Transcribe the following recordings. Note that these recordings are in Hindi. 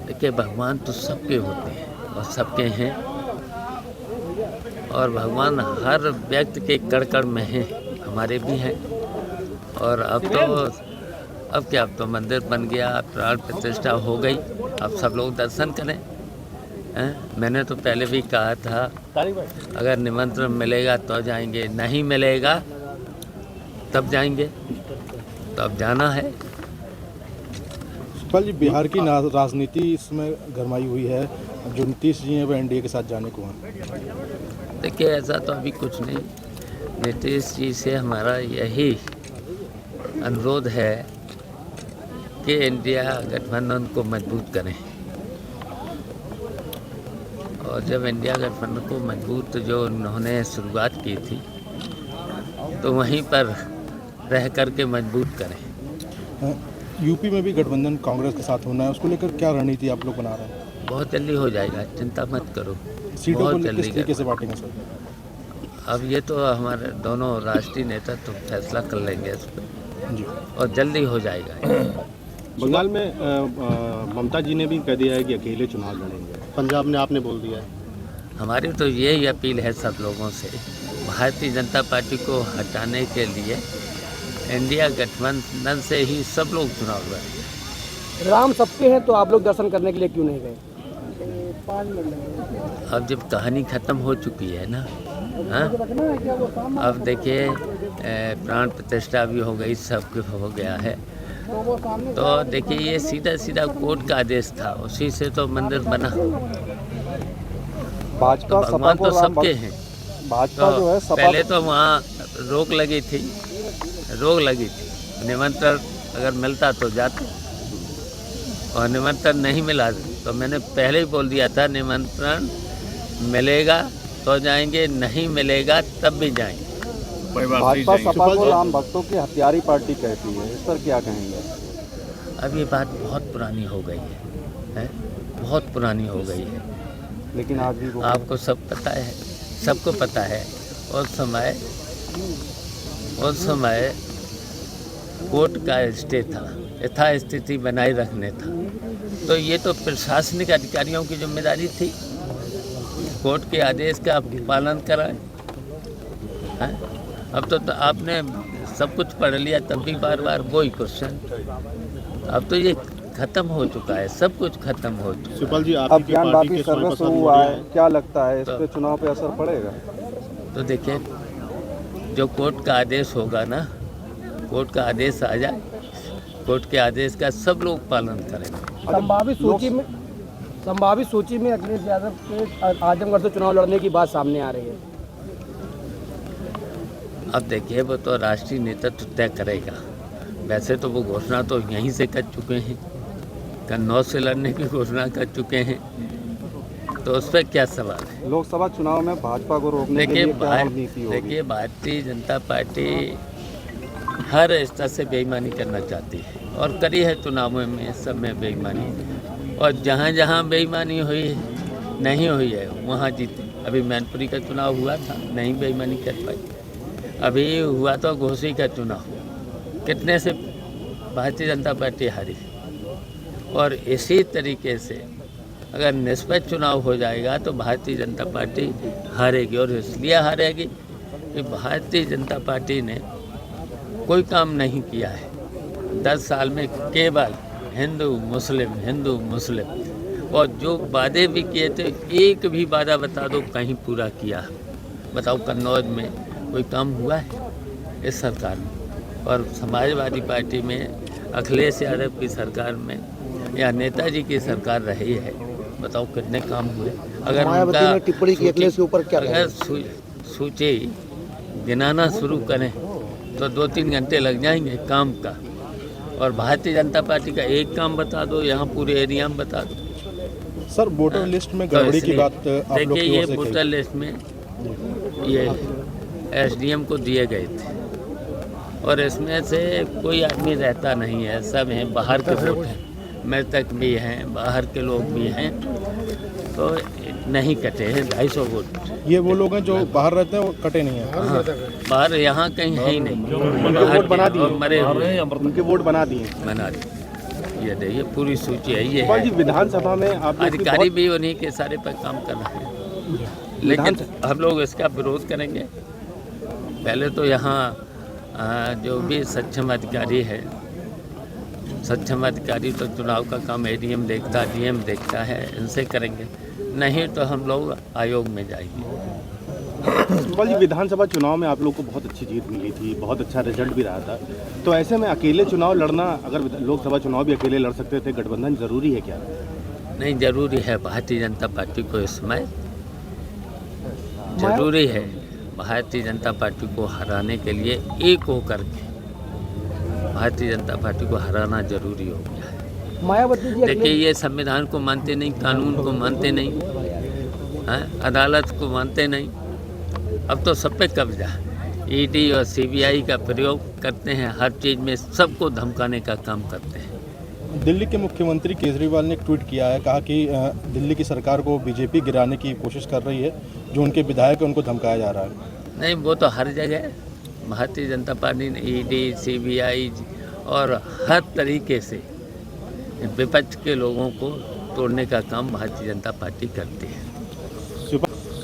देखिए, भगवान तो सबके होते हैं और सबके हैं, और भगवान हर व्यक्ति के कण कण में हैं, हमारे भी हैं। और अब क्या, अब तो मंदिर बन गया, प्राण प्रतिष्ठा हो गई, अब सब लोग दर्शन करें। मैंने तो पहले भी कहा था, अगर निमंत्रण मिलेगा तो जाएंगे, नहीं मिलेगा तब जाएंगे, तो अब जाना है। सुखपाल जी, बिहार की राजनीति इसमें गरमाई हुई है, जो नीतीश जी हैं वो एनडीए के साथ जाने को हैं। देखिए, ऐसा तो अभी कुछ नहीं। नीतीश जी से हमारा यही अनुरोध है कि इंडिया गठबंधन को मजबूत करें, और जब इंडिया गठबंधन को मजबूत जो उन्होंने शुरुआत की थी, तो वहीं पर रह कर के मजबूत करें। यूपी में भी गठबंधन कांग्रेस के साथ होना है, उसको लेकर क्या रणनीति आप लोग बना रहे हैं? बहुत जल्दी हो जाएगा, चिंता मत करो। सीटों को किस तरीके से बांटेंगे सर? अब ये तो हमारे दोनों राष्ट्रीय नेता तो फैसला कर लेंगे इस पर जी, और जल्दी हो जाएगा। बंगाल में ममता जी ने भी कह दिया है कि अकेले चुनाव लड़ेंगे, पंजाब में आपने बोल दिया है। हमारी तो यही अपील है सब लोगों से, भारतीय जनता पार्टी को हटाने के लिए इंडिया गठबंधन से ही सब लोग चुनाव लड़ेंगे। राम सबके हैं, तो आप लोग दर्शन करने के लिए क्यों नहीं गए? अब जब कहानी ख़त्म हो चुकी है ना, हाँ, अब देखिए, प्राण प्रतिष्ठा भी हो गई, सब कुछ हो गया है, तो देखिए ये सीधा सीधा कोर्ट का आदेश था, उसी से तो मंदिर बना। भाजपा तो भगवान तो सबके हैं। भाजपा तो जो है पहले तो वहाँ रोक लगी थी, निमंत्रण अगर मिलता तो जाते, और निमंत्रण नहीं मिला तो मैंने पहले ही बोल दिया था, निमंत्रण मिलेगा तो जाएंगे, नहीं मिलेगा तब भी जाएंगे। भाजपा सपा को राम भक्तों की हथियारी पार्टी कहती है, इस पर क्या कहेंगे? अब ये बात बहुत पुरानी हो गई है, बहुत पुरानी हो गई है, लेकिन आज भी आपको सब पता है, सबको पता है। उस समय कोर्ट का स्टे था, यथास्थिति बनाए रखने था, तो ये तो प्रशासनिक अधिकारियों की जिम्मेदारी थी, कोर्ट के आदेश का पालन कराएं। अब तो आपने सब कुछ पढ़ लिया, तब भी बार बार वही क्वेश्चन। अब तो ये खत्म हो चुका है, सब कुछ खत्म हो चुका है। सुखपाल जी, अब ज्ञानवापी सर्वस्व हुआ है, क्या लगता है इस पे चुनाव पे असर पड़ेगा? तो देखिए, जो कोर्ट का आदेश होगा ना, कोर्ट का आदेश आ जाए, कोर्ट के आदेश का सब लोग पालन करेंगे। संभावित सूची में अखिलेश यादव के आजमगढ़ से चुनाव लड़ने की बात सामने आ रही है। अब देखिए, वो तो राष्ट्रीय नेतृत्व तय करेगा। वैसे तो वो घोषणा तो यहीं से कर चुके हैं, कन्नौज से लड़ने की घोषणा कर चुके हैं, तो उस पर क्या सवाल है? लोकसभा चुनाव में भाजपा को रोकने के लिए क्या रणनीति होगी? देखिए, भारतीय जनता पार्टी हर स्तर से बेईमानी करना चाहती है, और करी है चुनावों में, सब में बेईमानी, और जहाँ जहाँ बेईमानी हुई नहीं हुई है वहाँ जीते। अभी मैनपुरी का चुनाव हुआ था, नहीं बेईमानी कर पाई। अभी हुआ तो घोसी का चुनाव, कितने से भारतीय जनता पार्टी हारी, और इसी तरीके से अगर निष्पक्ष चुनाव हो जाएगा तो भारतीय जनता पार्टी हारेगी, और इसलिए हारेगी कि भारतीय जनता पार्टी ने कोई काम नहीं किया है 10 साल में, केवल हिंदू मुस्लिम, और जो वादे भी किए थे, एक भी वादा बता दो कहीं पूरा किया? बताओ, कन्नौज में कोई काम हुआ है इस सरकार में? और समाजवादी पार्टी में अखिलेश यादव की सरकार में या नेताजी की सरकार रही है, बताओ कितने काम हुए? अगर उनका टिप्पणी की अखिलेश के ऊपर क्या, अगर सूची गिनाना शुरू करें तो 2-3 घंटे लग जाएंगे काम का, और भारतीय जनता पार्टी का एक काम बता दो, यहाँ पूरे एरिया में बता दो। सर, वोटर लिस्ट में गड़बड़ी की बात आप लोग देखिए, ये वोटर लिस्ट में ये एसडीएम को दिए गए थे, और इसमें से कोई आदमी रहता नहीं है, सब हैं बाहर के वोट हैं, मृतक भी हैं, बाहर के लोग भी हैं, तो नहीं कटे हैं 250 वोट। ये वो लोग हैं जो बाहर रहते हैं, वो कटे नहीं हैं? हाँ, बाहर यहाँ कहीं है ही नहीं, वोट बना दिए, मरे हुए, उनके वोट बना दिए। ये देखिए पूरी सूची है ये सुखपाल जी, है। विधानसभा में आप लोग की अधिकारी भी उन्हीं के सारे पर काम कर रहे हैं, लेकिन हम लोग इसका विरोध करेंगे। पहले तो यहाँ जो भी सक्षम अधिकारी है, सक्षम अधिकारी तो चुनाव का काम एडीएम देखता, डीएम देखता है, इनसे करेंगे, नहीं तो हम लोग आयोग में जाएंगे। सुखपाल जी, विधानसभा चुनाव में आप लोग को बहुत अच्छी जीत मिली थी, बहुत अच्छा रिजल्ट भी रहा था, तो ऐसे में अकेले चुनाव लड़ना, अगर लोकसभा चुनाव भी अकेले लड़ सकते थे, गठबंधन जरूरी है क्या? नहीं, जरूरी है भारतीय जनता पार्टी को इस समय जरूरी है भारतीय जनता पार्टी को हराने के लिए एक होकर के भारतीय जनता पार्टी को हराना जरूरी हो गया है। मायावती जी देखिए, ये संविधान को मानते नहीं, कानून को मानते नहीं, अदालत को मानते नहीं, अब तो सब पे कब्जा। ईडी और सीबीआई का प्रयोग करते हैं, हर चीज़ में सबको धमकाने का काम करते हैं। दिल्ली के मुख्यमंत्री केजरीवाल ने एक ट्वीट किया है, कहा कि दिल्ली की सरकार को बीजेपी गिराने की कोशिश कर रही है, जो उनके विधायक है उनको धमकाया जा रहा है। नहीं, वो तो हर जगह भारतीय जनता पार्टी ने ईडी, सीबीआई और हर तरीके से विपक्ष के लोगों को तोड़ने का काम भारतीय जनता पार्टी करती है।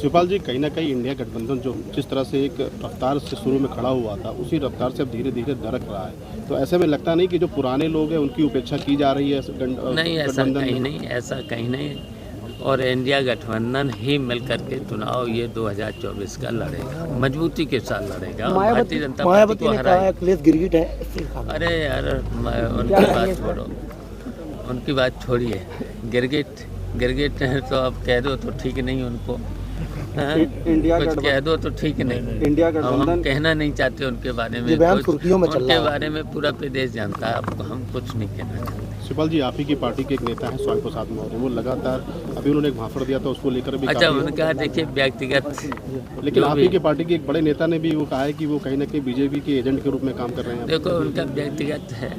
शिवपाल जी, कहीं ना कहीं इंडिया गठबंधन जो जिस तरह से एक रफ्तार से शुरू में खड़ा हुआ था, उसी रफ्तार से अब धीरे धीरे दरक रहा है, तो ऐसे में लगता नहीं कि जो पुराने लोग हैं उनकी उपेक्षा की जा रही है? नहीं, ऐसा कहीं नहीं, ऐसा कहीं नहीं। और इंडिया गठबंधन ही मिलकर के चुनाव ये 2024 का लड़ेगा, मजबूती के साथ लड़ेगा, भारतीय जनता पार्टी को हराएगा। गिरगिट है। अरे यार, उनकी बात छोड़ो, उनकी बात छोड़िए। गिरगिट है तो अब कह दो तो ठीक नहीं उनको, कुछ कह दो तो ठीक नहीं। इंडिया हम कहना नहीं चाहते उनके बारे में, उनके बारे में पूरा प्रदेश जानता है, अब हम कुछ नहीं कहना चाहते। शिवपाल जी, आप ही की पार्टी के एक नेता हैं स्वामी प्रसाद मौर्य, वो लगातार अभी उन्होंने एक भाषण दिया था, उसको लेकर भी अच्छा, उनका देखिए व्यक्तिगत, लेकिन आप ही की पार्टी के एक बड़े नेता ने भी वो कहा है कि वो कहीं ना कहीं बीजेपी के एजेंट के रूप में काम कर रहे हैं। देखो, उनका व्यक्तिगत है,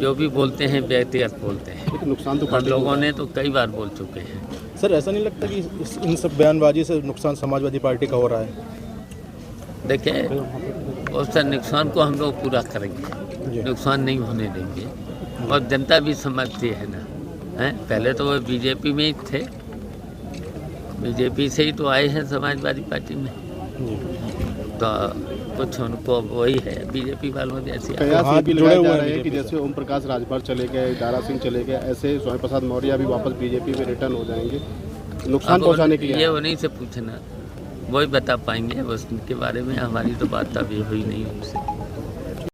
जो भी बोलते हैं व्यक्तिगत बोलते हैं, लेकिन नुकसान तो और लोगों ने तो कई बार बोल चुके हैं। सर, ऐसा नहीं लगता कि इन सब बयानबाजी से नुकसान समाजवादी पार्टी का हो रहा है? देखिए, उस नुकसान को हम लोग पूरा करेंगे, नुकसान नहीं होने देंगे, और जनता भी समझती है ना, हैं? पहले तो वो बीजेपी में ही थे, बीजेपी से ही तो आए हैं समाजवादी पार्टी में, तो कुछ उनको वही है बीजेपी वालों जैसे। कयास ये भी लगाए जा रहे हैं कि जैसे ओम प्रकाश राजभर चले गए, दारा सिंह चले गए, ऐसे स्वामी प्रसाद मौर्य भी वापस बीजेपी में रिटर्न हो जाएंगे नुकसान पहुंचाने के लिए। ये उन्हीं से पूछना, वही बता पाएंगे, उनके बारे में हमारी तो बात अभी हुई नहीं उनसे।